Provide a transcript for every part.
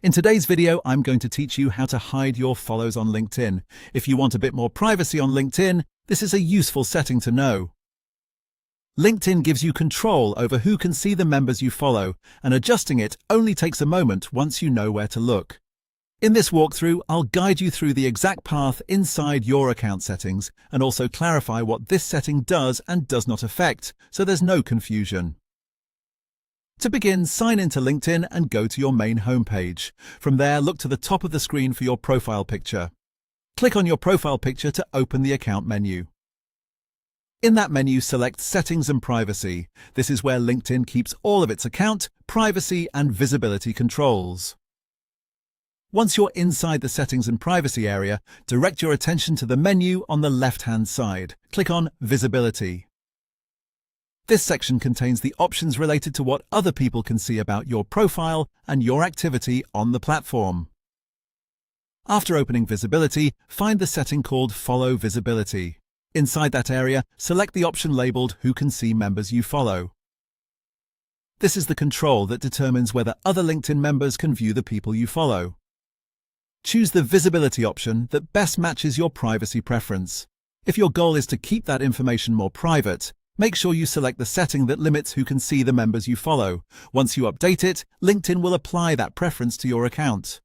In today's video, I'm going to teach you how to hide your follows on LinkedIn. If you want a bit more privacy on LinkedIn, this is a useful setting to know. LinkedIn gives you control over who can see the members you follow, and adjusting it only takes a moment once you know where to look. In this walkthrough, I'll guide you through the exact path inside your account settings and also clarify what this setting does and does not affect, so there's no confusion. To begin, sign into LinkedIn and go to your main homepage. From there, look to the top of the screen for your profile picture. Click on your profile picture to open the account menu. In that menu, select Settings and Privacy. This is where LinkedIn keeps all of its account, privacy, and visibility controls. Once you're inside the Settings and Privacy area, direct your attention to the menu on the left-hand side. Click on Visibility. This section contains the options related to what other people can see about your profile and your activity on the platform. After opening Visibility, find the setting called Follow Visibility. Inside that area, select the option labeled Who can see members you follow. This is the control that determines whether other LinkedIn members can view the people you follow. Choose the Visibility option that best matches your privacy preference. If your goal is to keep that information more private, make sure you select the setting that limits who can see the members you follow. Once you update it, LinkedIn will apply that preference to your account.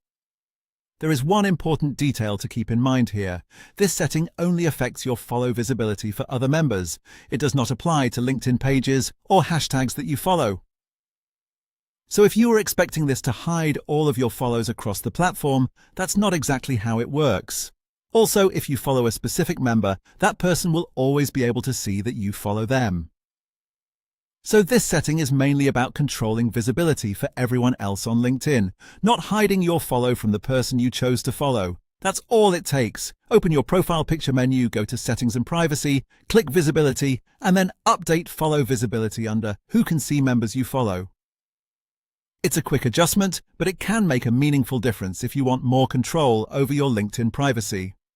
There is one important detail to keep in mind here. This setting only affects your follow visibility for other members. It does not apply to LinkedIn pages or hashtags that you follow. So if you were expecting this to hide all of your follows across the platform, that's not exactly how it works. Also, if you follow a specific member, that person will always be able to see that you follow them. So this setting is mainly about controlling visibility for everyone else on LinkedIn, not hiding your follow from the person you chose to follow. That's all it takes. Open your profile picture menu, go to Settings and Privacy, click Visibility, and then update Follow Visibility under Who can see members you follow. It's a quick adjustment, but it can make a meaningful difference if you want more control over your LinkedIn privacy.